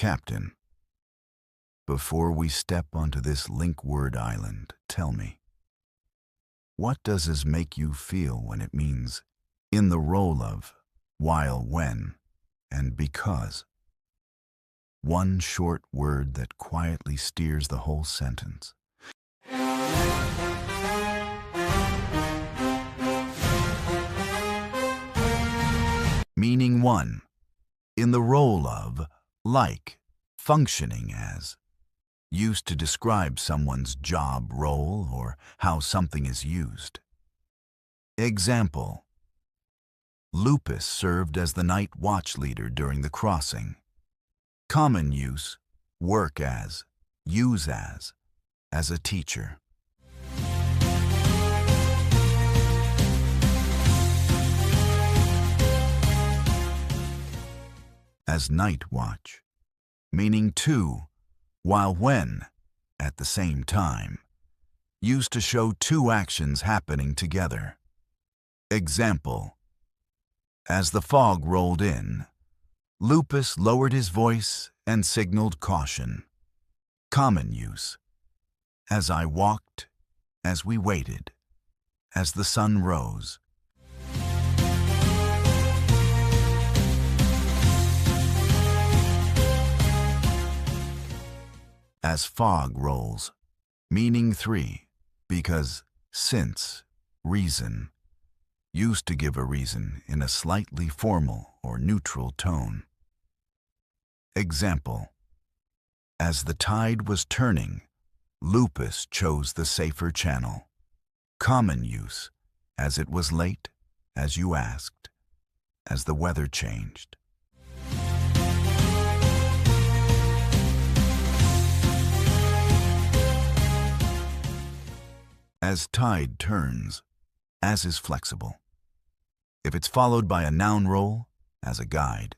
Captain, before we step onto this link word island, tell me, what does this make you feel when it means in the role of while, when, and because? One short word that quietly steers the whole sentence. Meaning 1. In the role of, like, functioning as. Used to describe someone's job role or how something is used. Example: Lupus served as the night watch leader during the crossing. Common use: work as, use as a teacher. As night watch, meaning 2, while, when, at the same time. Used to show two actions happening together. Example: as the fog rolled in, Lupus lowered his voice and signaled caution. Common use: as I walked, as we waited, as the sun rose. As fog rolls, meaning 3, because, since, reason. Used to give a reason in a slightly formal or neutral tone. Example: as the tide was turning, Lupus chose the safer channel. Common use: as it was late, as you asked, as the weather changed. As tide turns, as is flexible. If it's followed by a noun role, as a guide,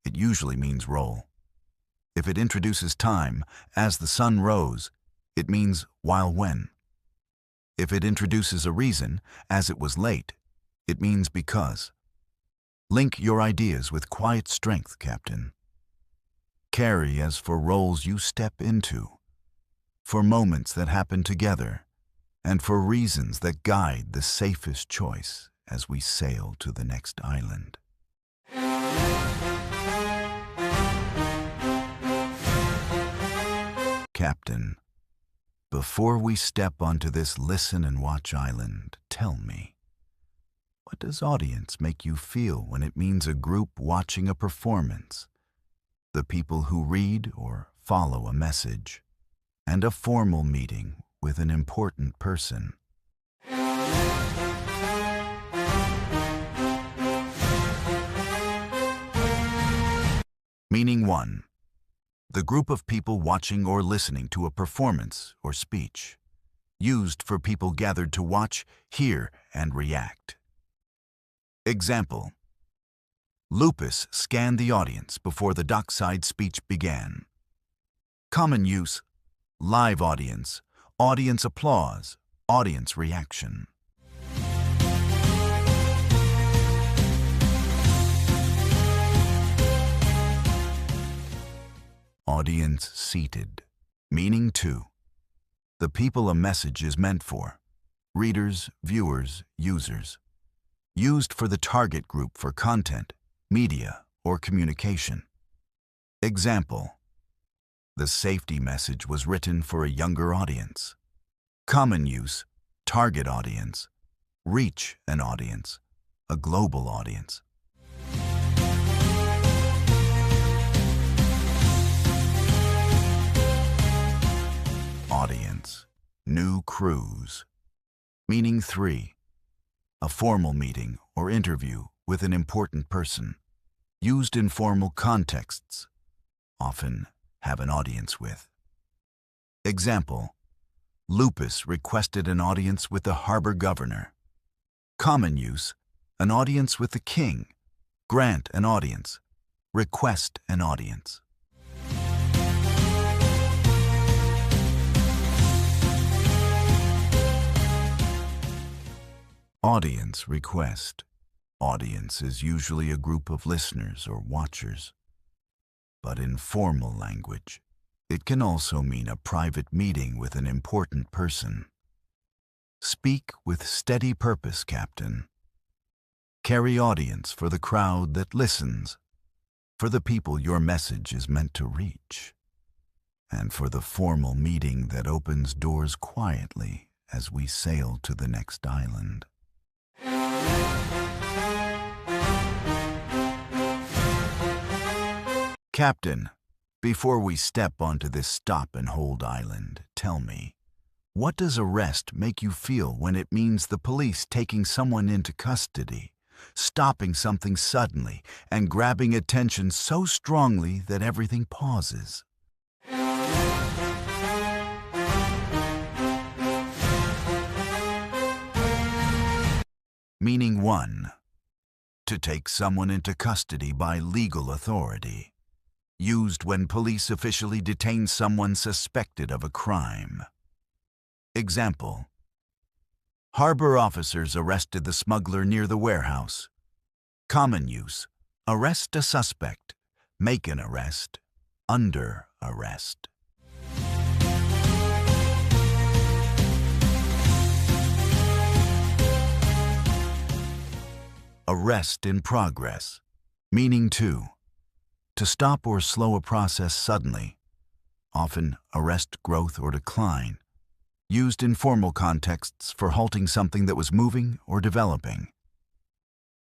it usually means role. If it introduces time, as the sun rose, it means while, when. If it introduces a reason, as it was late, it means because. Link your ideas with quiet strength, Captain. Carry as for roles you step into, for moments that happen together, and for reasons that guide the safest choice as we sail to the next island. Captain, before we step onto this listen and watch island, tell me, what does audience make you feel when it means a group watching a performance, the people who read or follow a message, and a formal meeting with an important person? Meaning 1. The group of people watching or listening to a performance or speech. Used for people gathered to watch, hear, and react. Example: Lupus scanned the audience before the dockside speech began. Common use: live audience, audience applause, audience reaction. Audience seated, meaning 2. The people a message is meant for. Readers, viewers, users. Used for the target group for content, media, or communication. Example: the safety message was written for a younger audience. Common use: target audience, reach an audience, a global audience. Audience, new cruise, meaning 3. A formal meeting or interview with an important person. Used in formal contexts, often have an audience with. Example: Lupus requested an audience with the harbor governor. Common use: an audience with the king, grant an audience, request an audience. Audience request. Audience is usually a group of listeners or watchers. but in formal language. It can also mean a private meeting with an important person. Speak with steady purpose, Captain. Carry audience for the crowd that listens, for the people your message is meant to reach, and for the formal meeting that opens doors quietly as we sail to the next island. Captain, before we step onto this stop-and-hold island, tell me, what does arrest make you feel when it means the police taking someone into custody, stopping something suddenly, and grabbing attention so strongly that everything pauses? Meaning 1. To take someone into custody by legal authority. Used when police officially detain someone suspected of a crime. Example: harbor officers arrested the smuggler near the warehouse. Common use: arrest a suspect, make an arrest, under arrest. Arrest in progress, meaning 2. To stop or slow a process suddenly, often arrest growth or decline, used in formal contexts for halting something that was moving or developing.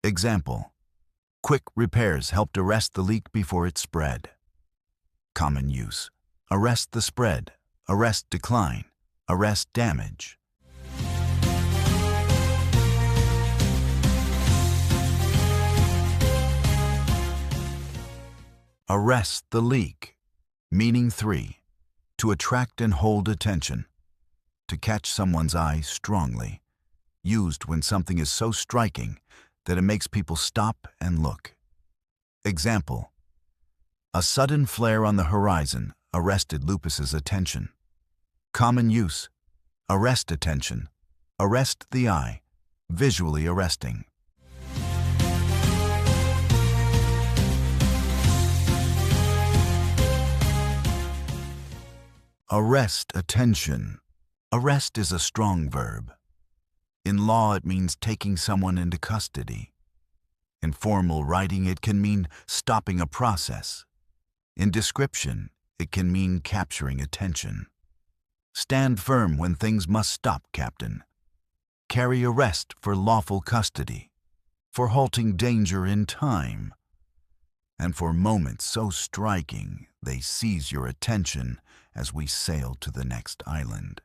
Example: quick repairs helped arrest the leak before it spread. Common use: arrest the spread, arrest decline, arrest damage. Arrest the leak, meaning 3. To attract and hold attention, to catch someone's eye strongly, used when something is so striking that it makes people stop and look. Example: a sudden flare on the horizon arrested Lupus's attention. Common use: arrest attention, arrest the eye, visually arresting. Arrest attention. Arrest is a strong verb. In law, it means taking someone into custody. In formal writing, it can mean stopping a process. In description, it can mean capturing attention. Stand firm when things must stop, Captain. Carry arrest for lawful custody, for halting danger in time, and for moments so striking they seize your attention as we sail to the next island.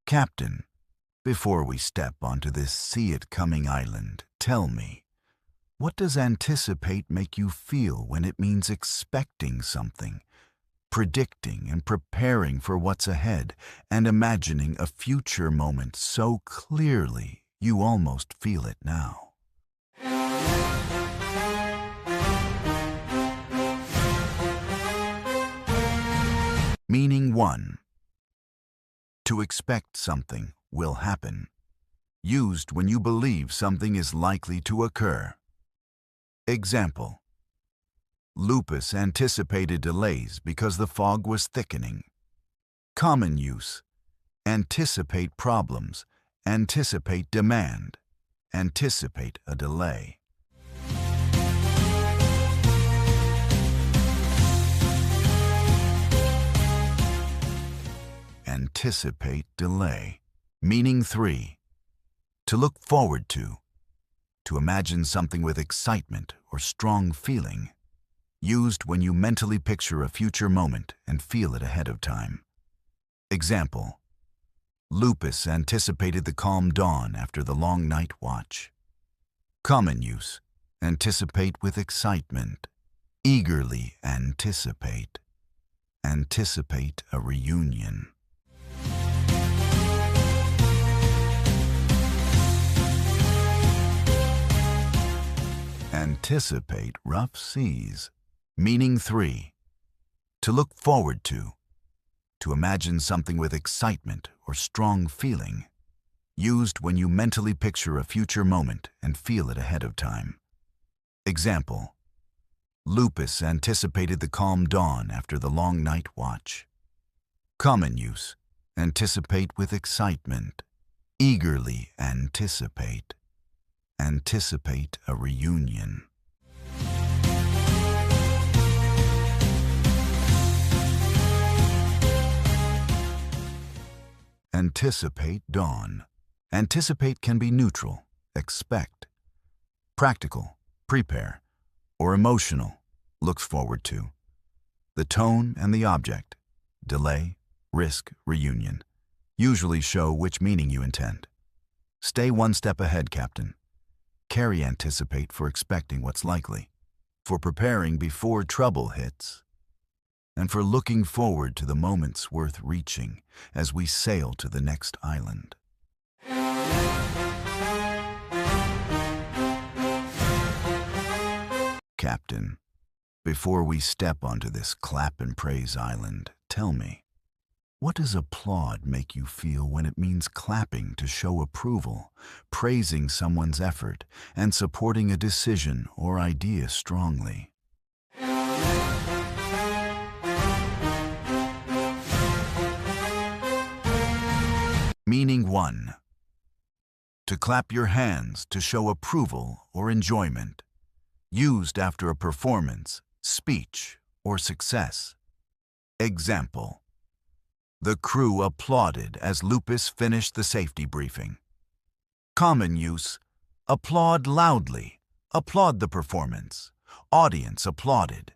Captain, before we step onto this see-it-coming island, tell me, what does anticipate make you feel when it means expecting something, predicting and preparing for what's ahead, and imagining a future moment so clearly you almost feel it now? Meaning 1. To expect something will happen. Used when you believe something is likely to occur. Example: Lupus anticipated delays because the fog was thickening. Common use: anticipate problems, anticipate demand, anticipate a delay. Anticipate delay, meaning 3. To look forward to imagine something with excitement or strong feeling, used when you mentally picture a future moment and feel it ahead of time. Example: Lupus anticipated the calm dawn after the long night watch. Common use: anticipate with excitement, eagerly anticipate, anticipate a reunion. Anticipate rough seas, meaning 3. To look forward to imagine something with excitement or strong feeling, used when you mentally picture a future moment and feel it ahead of time. Example: Lupus anticipated the calm dawn after the long night watch. Common use: anticipate with excitement. Eagerly anticipate. Anticipate a reunion. Anticipate dawn. Anticipate can be neutral, expect. Practical, prepare. Or emotional, looks forward to. The tone and the object, delay, risk, reunion, usually show which meaning you intend. Stay one step ahead, Captain. Carry anticipate for expecting what's likely, for preparing before trouble hits, and for looking forward to the moments worth reaching as we sail to the next island. Captain, before we step onto this clap and praise island, tell me, what does applaud make you feel when it means clapping to show approval, praising someone's effort, and supporting a decision or idea strongly? Meaning 1. To clap your hands to show approval or enjoyment. Used after a performance, speech, or success. Example: The crew applauded as Lupus finished the safety briefing. Common use: applaud loudly, applaud the performance, audience applauded.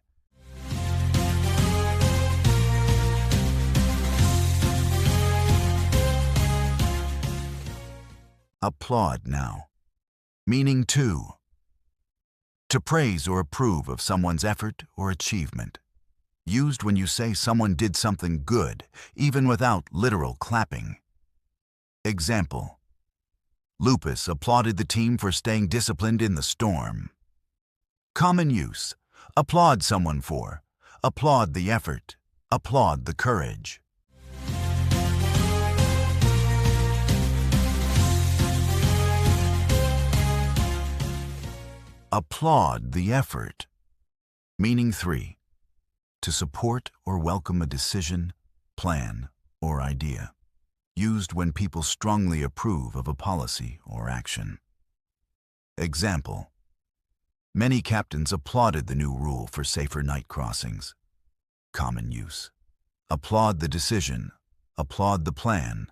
Applaud now. Meaning 2. To praise or approve of someone's effort or achievement. Used when you say someone did something good, even without literal clapping. Example: Lupus applauded the team for staying disciplined in the storm. Common use: applaud someone for, applaud the effort, applaud the courage. Applaud the effort. Meaning 3. To support or welcome a decision, plan, or idea. Used when people strongly approve of a policy or action. Example: Many captains applauded the new rule for safer night crossings. Common use: applaud the decision, applaud the plan,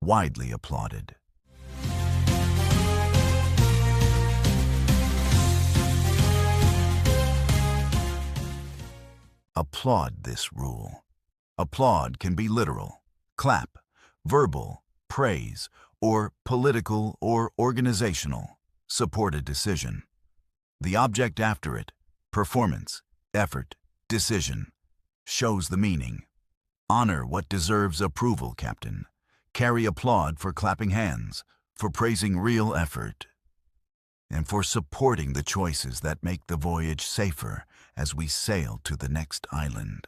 widely applauded. Applaud this rule. Applaud can be literal, clap, verbal, praise, or political or organizational, support a decision. The object after it, performance, effort, decision, shows the meaning. Honor what deserves approval, Captain. Carry applaud for clapping hands, for praising real effort, and for supporting the choices that make the voyage safer as we sail to the next island.